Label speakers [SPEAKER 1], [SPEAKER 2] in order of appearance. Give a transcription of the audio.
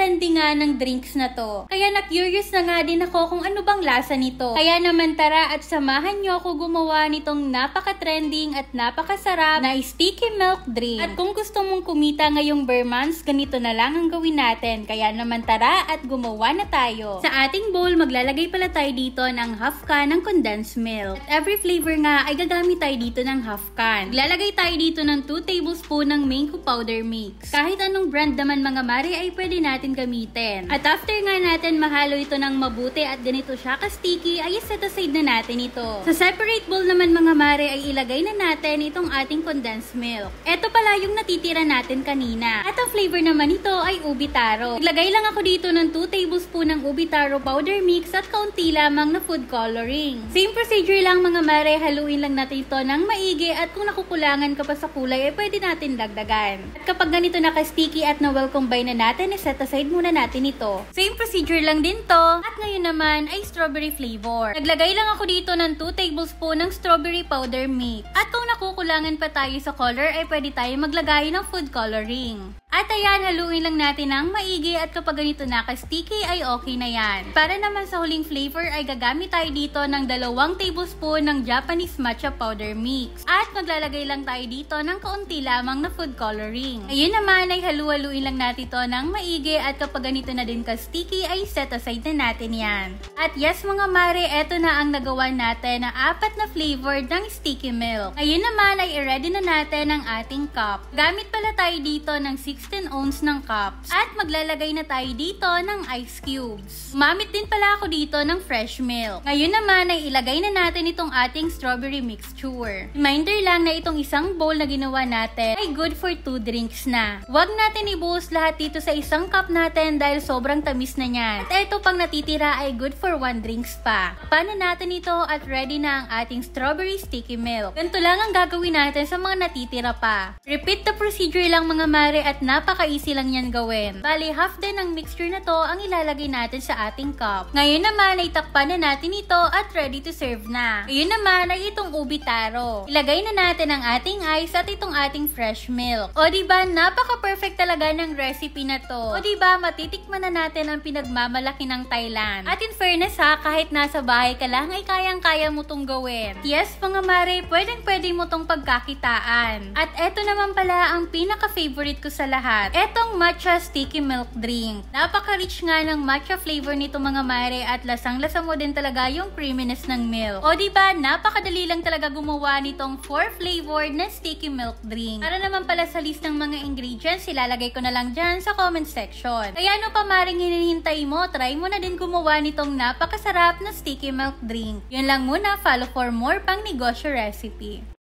[SPEAKER 1] trending nga ng drinks na to. Kaya na-curious na nga din ako kung ano bang lasa nito. Kaya naman tara at samahan nyo ako gumawa nitong napaka-trending at napakasarap na sticky milk drink. At kung gusto mong kumita ngayong bare months, ganito na lang ang gawin natin. Kaya naman tara at gumawa na tayo. Sa ating bowl, maglalagay pala tayo dito ng half can ng condensed milk. At every flavor nga ay gagamit tayo dito ng half can. Maglalagay tayo dito ng 2 tablespoon ng mango powder mix. Kahit anong brand naman mga mare ay pwede natin gamitin. At after nga natin mahalo ito ng mabuti at ganito siya ka-sticky, ay set aside na natin ito. Sa separate bowl naman mga mare ay ilagay na natin itong ating condensed milk. Ito pala yung natitira natin kanina. At ang flavor naman ito ay ubi taro. Naglagay lang ako dito ng 2 tablespoon ng ubi taro powder mix at kaunti lamang na food coloring. Same procedure lang mga mare, haluin lang natin ito ng maigi at kung nakukulangan ka pa sa kulay ay pwede natin dagdagan. At kapag ganito naka-sticky at na-well combine na natin, set aside muna natin ito. Same procedure lang din to. At ngayon naman ay strawberry flavor. Naglagay lang ako dito ng 2 tablespoon ng strawberry powder mix. At kung nakukulangan pa tayo sa color ay pwede tayo maglagay ng food coloring. At ayan, haluin lang natin ng maigi at kapag ganito naka-sticky ay okay na yan. Para naman sa huling flavor ay gagamit tayo dito ng 2 tablespoon ng Japanese matcha powder mix. At maglalagay lang tayo dito ng kaunti lamang na food coloring. Ayun naman ay haluin lang natin ito ng maigi at kapag ganito na din ka-sticky ay set aside na natin yan. At yes mga mare, eto na ang nagawa natin na 4 na flavor ng sticky milk. Ayun naman ay i-ready na natin ang ating cup. Gamit pala tayo dito ng 16 ounce ng cups. At maglalagay na tayo dito ng ice cubes. Gumamit din pala ako dito ng fresh milk. Ngayon naman ay ilagay na natin itong ating strawberry mixture. Reminder lang na itong isang bowl na ginawa natin ay good for 2 drinks na. Huwag natin ibuhos lahat dito sa isang cup natin dahil sobrang tamis na niyan. At ito pang natitira ay good for 1 drinks pa. Paano natin ito at ready na ang ating strawberry sticky milk. Ganito lang ang gagawin natin sa mga natitira pa. Repeat the procedure lang mga mare at napaka-easy lang yan gawin. Bali, half din ng mixture na to ang ilalagay natin sa ating cup. Ngayon naman ay takpan na natin ito at ready to serve na. Ngayon naman ay itong ubi taro. Ilagay na natin ang ating ice at itong ating fresh milk. O diba, napaka-perfect talaga ng recipe na to. O diba, matitikman na natin ang pinagmamalaki ng Thailand. At in fairness ha, kahit nasa bahay ka lang ay kayang-kaya mo tong gawin. Yes mga mare, pwedeng-pwede mo tong pagkakitaan. At eto naman pala ang pinaka-favorite ko sa lahat. Etong matcha sticky milk drink. Napaka-rich nga ng matcha flavor nito mga mare at lasang-lasa mo din talaga yung creaminess ng milk. O diba, napakadali lang talaga gumawa nitong 4 flavored na sticky milk drink. Para naman pala sa list ng mga ingredients, ilalagay ko na lang dyan sa comment section. Kaya ano pa maring hinihintay mo, try mo na din gumawa nitong napakasarap na sticky milk drink. Yun lang muna, follow for more pang negosyo recipe.